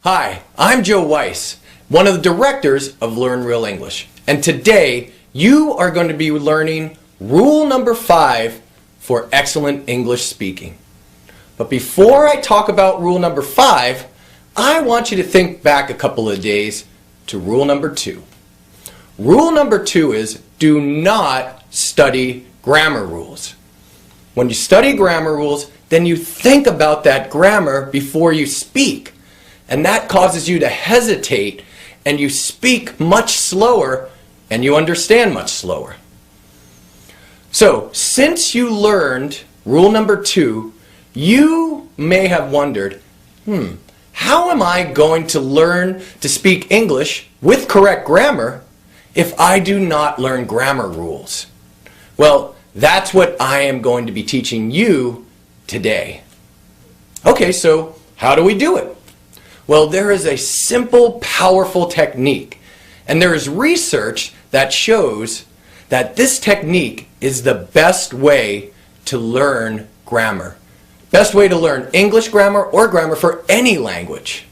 Hi, I'm Joe Weiss, one of the directors of Learn Real English, and today you are going to be learning rule number 5 for excellent English speaking. But before I talk about rule number 5, I want you to think back a couple of days to rule number 2. Rule number 2 is do not study grammar rules. When you study grammar rules, then you think about that grammar before you speak. And that causes you to hesitate, and you speak much slower, and you understand much slower. So, since you learned rule number 2, you may have wondered, how am I going to learn to speak English with correct grammar if I do not learn grammar rules? Well, that's what I am going to be teaching you today. Okay, so how do we do it? Well, there is a simple, powerful technique, and there is research that shows that this technique is the best way to learn grammar. Best way to learn English grammar or grammar for any language.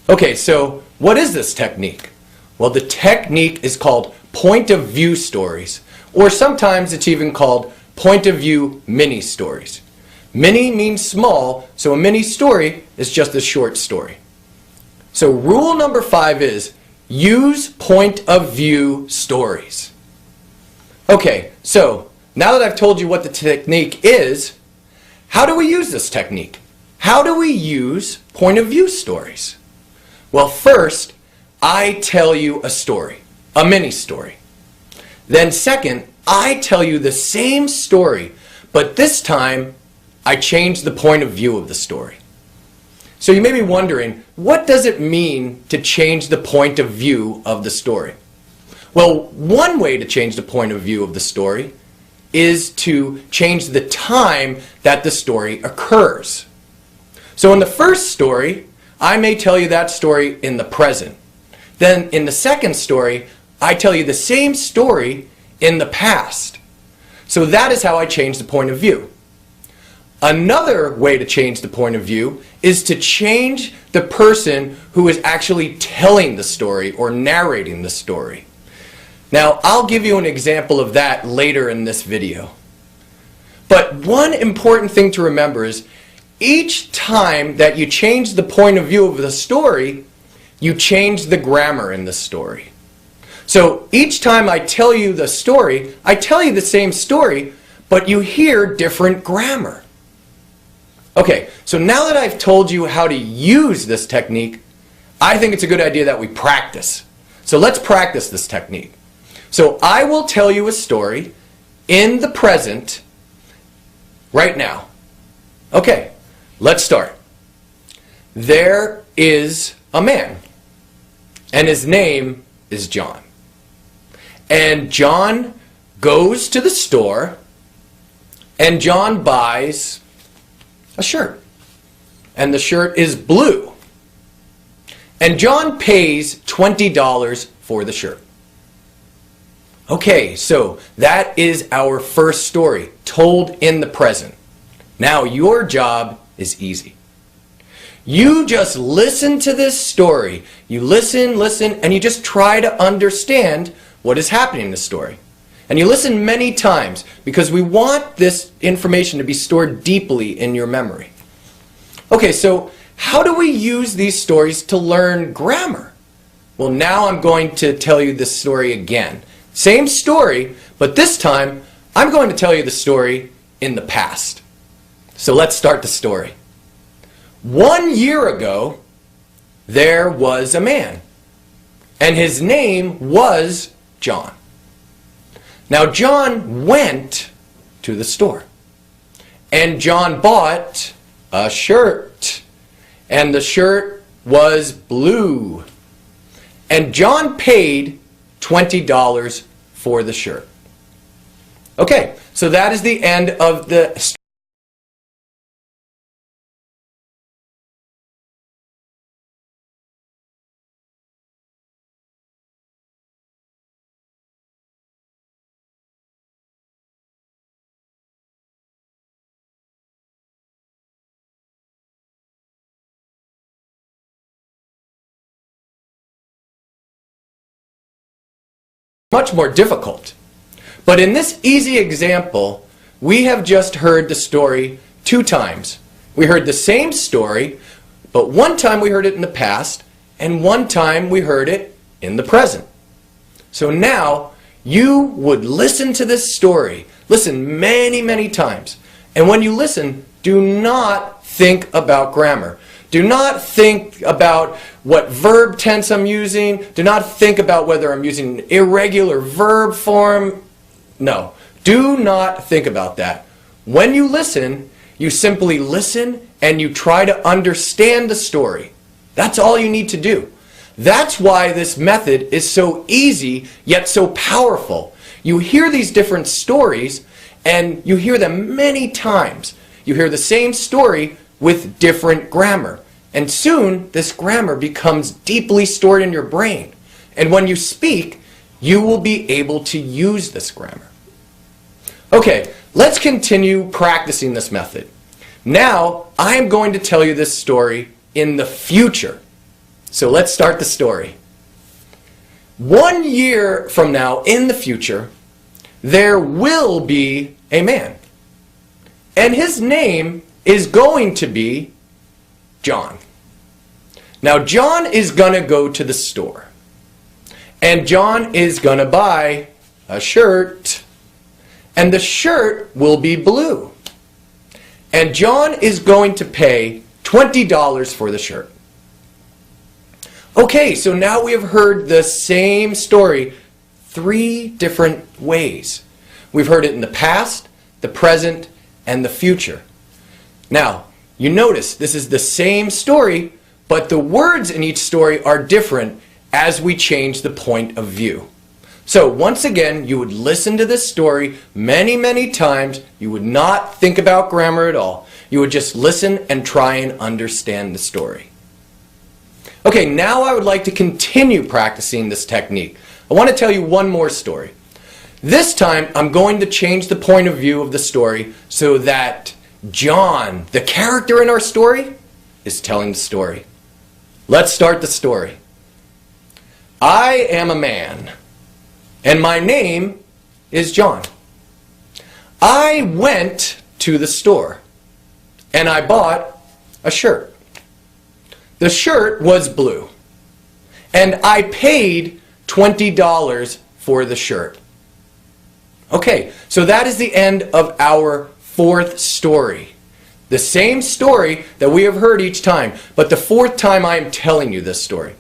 Okay, so what is this technique? Well, the technique is called point of view stories, or sometimes it's even called point of view mini stories. Mini means small, so a mini story is just a short story. So rule number 5 is use point of view stories. Okay, so now that I've told you what the technique is, how do we use this technique? How do we use point of view stories? Well, first, I tell you a story, a mini story. Then second, I tell you the same story, but this time I change the point of view of the story. So you may be wondering, what does it mean to change the point of view of the story? Well, one way to change the point of view of the story is to change the time that the story occurs. So in the first story, I may tell you that story in the present. Then in the second story, I tell you the same story in the past. So that is how I change the point of view. Another way to change the point of view is to change the person who is actually telling the story or narrating the story. Now, I'll give you an example of that later in this video. But one important thing to remember is each time that you change the point of view of the story, you change the grammar in the story. So each time I tell you the story, I tell you the same story, but you hear different grammar. Okay, so now that I've told you how to use this technique, I think it's a good idea that we practice. So let's practice this technique. So I will tell you a story in the present right now. Okay, let's start. There is a man, and his name is John. And John goes to the store, and John buys a shirt. And the shirt is blue. And John pays $20 for the shirt. Okay, so that is our first story, told in the present. Now your job is easy. You just listen to this story. You listen, and you just try to understand what is happening in the story. And you listen many times because we want this information to be stored deeply in your memory. Okay, so how do we use these stories to learn grammar? Well, now I'm going to tell you this story again. Same story, but this time I'm going to tell you the story in the past. So let's start the story. 1 year ago, there was a man, and his name was John. Now John went to the store, and John bought a shirt, and the shirt was blue, and John paid $20 for the shirt. Okay, so that is the end of the story. much more difficult. But in this easy example, we have just heard the story 2 times. We heard the same story, but one time we heard it in the past, and one time we heard it in the present. So now, you would listen to this story. Listen many, many times. And when you listen, do not think about grammar. Do not think about what verb tense I'm using. Do not think about whether I'm using an irregular verb form. No, do not think about that. When you listen, you simply listen and you try to understand the story. That's all you need to do. That's why this method is so easy yet so powerful. You hear these different stories and you hear them many times. You hear the same story with different grammar. And soon this grammar becomes deeply stored in your brain. And when you speak, you will be able to use this grammar. Okay, let's continue practicing this method. Now, I'm going to tell you this story in the future. So let's start the story. 1 year from now, in the future, there will be a man. And his name is going to be John. Now, John is going to go to the store. And John is going to buy a shirt. And the shirt will be blue. And John is going to pay $20 for the shirt. Okay, so now we have heard the same story 3 different ways. We've heard it in the past, the present, and the future. Now, you notice this is the same story, but the words in each story are different as we change the point of view. So once again, you would listen to this story many, many times. You would not think about grammar at all. You would just listen and try and understand the story. Okay, now I would like to continue practicing this technique. I want to tell you one more story. This time, I'm going to change the point of view of the story so that John, the character in our story, is telling the story. Let's start the story. I am a man, and my name is John. I went to the store, and I bought a shirt. The shirt was blue, and I paid $20 for the shirt. Okay, so that is the end of our 4th story. The same story that we have heard each time, but the 4th time I am telling you this story.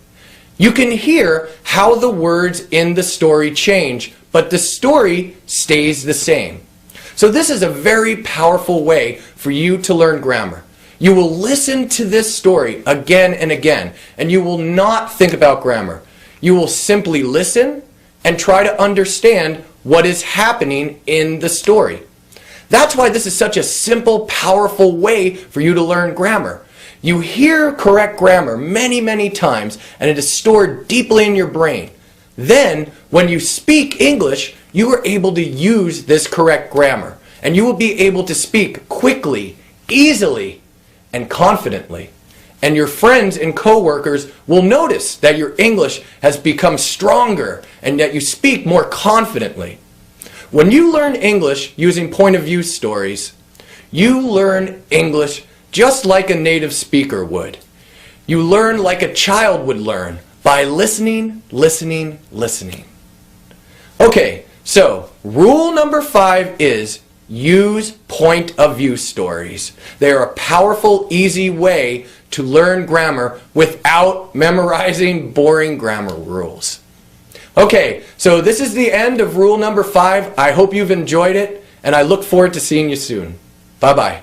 You can hear how the words in the story change, but the story stays the same. So this is a very powerful way for you to learn grammar. You will listen to this story again and again, and you will not think about grammar. You will simply listen and try to understand what is happening in the story. That's why this is such a simple, powerful way for you to learn grammar. You hear correct grammar many, many times, and it is stored deeply in your brain. Then, when you speak English, you are able to use this correct grammar, and you will be able to speak quickly, easily, and confidently. And your friends and coworkers will notice that your English has become stronger and that you speak more confidently. When you learn English using point of view stories, you learn English just like a native speaker would. You learn like a child would learn by listening, listening, listening. Okay, so rule number 5 is use point of view stories. They are a powerful, easy way to learn grammar without memorizing boring grammar rules. Okay, so this is the end of rule number 5. I hope you've enjoyed it, and I look forward to seeing you soon. Bye-bye.